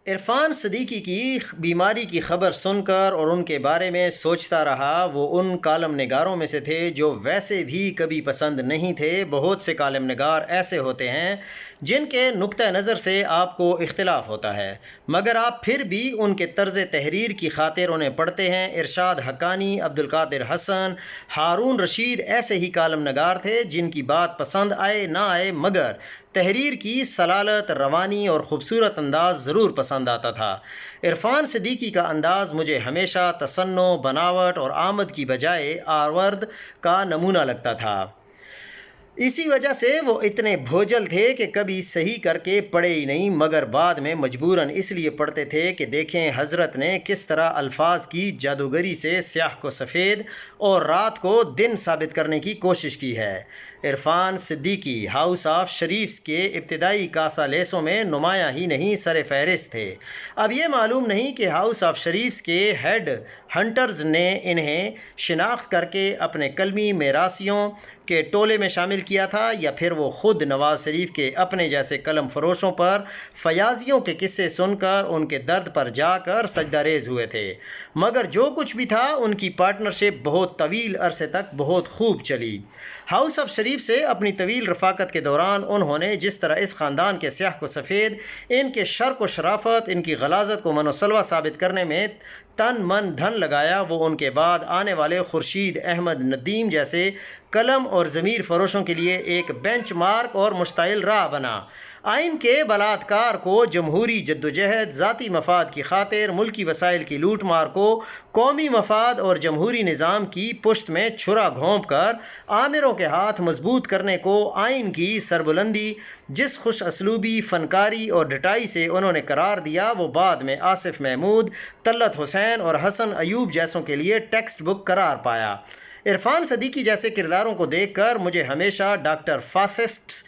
عرفان صدیقی کی بیماری کی خبر سن کر اور ان کے بارے میں سوچتا رہا۔ وہ ان کالم نگاروں میں سے تھے جو ویسے بھی کبھی پسند نہیں تھے۔ بہت سے کالم نگار ایسے ہوتے ہیں جن کے نقطہ نظر سے آپ کو اختلاف ہوتا ہے، مگر آپ پھر بھی ان کے طرز تحریر کی خاطر انہیں پڑھتے ہیں۔ ارشاد حقانی، عبدالقادر حسن، ہارون رشید ایسے ہی کالم نگار تھے جن کی بات پسند آئے نہ آئے مگر تحریر کی سلالت، روانی اور خوبصورت انداز ضرور پسند آتا تھا۔ عرفان صدیقی کا انداز مجھے ہمیشہ تصنع، بناوٹ اور آمد کی بجائے آورد کا نمونہ لگتا تھا۔ اسی وجہ سے وہ اتنے بھوجل تھے کہ کبھی صحیح کر کے پڑھے ہی نہیں، مگر بعد میں مجبوراً اس لیے پڑھتے تھے کہ دیکھیں حضرت نے کس طرح الفاظ کی جادوگری سے سیاہ کو سفید اور رات کو دن ثابت کرنے کی کوشش کی ہے۔ عرفان صدیقی ہاؤس آف شریفز کے ابتدائی کاسہ لیسوں میں نمایاں ہی نہیں سر فہرست تھے۔ اب یہ معلوم نہیں کہ ہاؤس آف شریفز کے ہیڈ ہنٹرز نے انہیں شناخت کر کے اپنے قلمی میراثیوں کے ٹولے میں شامل کیا تھا یا پھر وہ خود نواز شریف کے اپنے جیسے قلم فروشوں پر فیاضیوں کے قصے سن کر ان کے درد پر جا کر سجدہ ریز ہوئے تھے۔ مگر جو کچھ بھی تھا، ان کی پارٹنرشپ بہت طویل عرصے تک بہت خوب چلی۔ ہاؤس آف شریف سے اپنی طویل رفاقت کے دوران انہوں نے جس طرح اس خاندان کے سیاہ کو سفید، ان کے شرق و شرافت، ان کی غلاظت کو من و سلوہ ثابت کرنے میں تن من دھن لگایا، وہ ان کے بعد آنے والے خورشید احمد ندیم جیسے قلم اور ضمیر فروشوں کے لیے ایک بینچ مارک اور مشتعل راہ بنا۔ آئین کے بلاత్కాر کو جمہوری جدوجہد، ذاتی مفاد کی خاطر ملکی وسائل کی لوٹ مار کو قومی مفاد اور جمہوری نظام کی پشت میں چھرا گھونپ کر آمروں کے ہاتھ مضبوط کرنے کو آئین کی سربلندی، جس خوش اسلوبی، فنکاری اور ڈٹائی سے انہوں نے قرار دیا، وہ بعد میں آصف محمود، طلعت حسین اور حسن ایوب جیسوں کے لیے ٹیکسٹ بک قرار پایا۔ عرفان صدیقی جیسے کرداروں کو دیکھ کر مجھے ہمیشہ ڈاکٹر فاسسٹس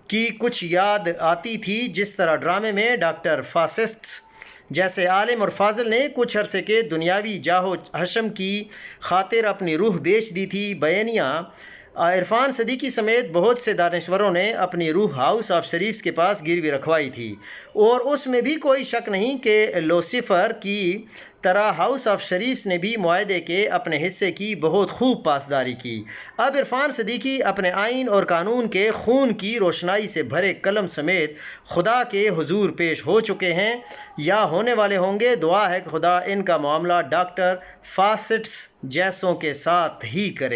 کی کچھ یاد آتی تھی، جس طرح ڈرامے میں ڈاکٹر فاسسٹس جیسے عالم اور فاضل نے کچھ عرصے کے دنیاوی جاہ و حشم کی خاطر اپنی روح بیچ دی تھی۔ بیانیہ عرفان صدیقی سمیت بہت سے دانشوروں نے اپنی روح ہاؤس آف شریفز کے پاس گروی رکھوائی تھی، اور اس میں بھی کوئی شک نہیں کہ لوسیفر کی طرح ہاؤس آف شریفز نے بھی معاہدے کے اپنے حصے کی بہت خوب پاسداری کی۔ اب عرفان صدیقی اپنے آئین اور قانون کے خون کی روشنائی سے بھرے قلم سمیت خدا کے حضور پیش ہو چکے ہیں یا ہونے والے ہوں گے۔ دعا ہے کہ خدا ان کا معاملہ ڈاکٹر فاسسٹس جیسوں کے ساتھ ہی کرے۔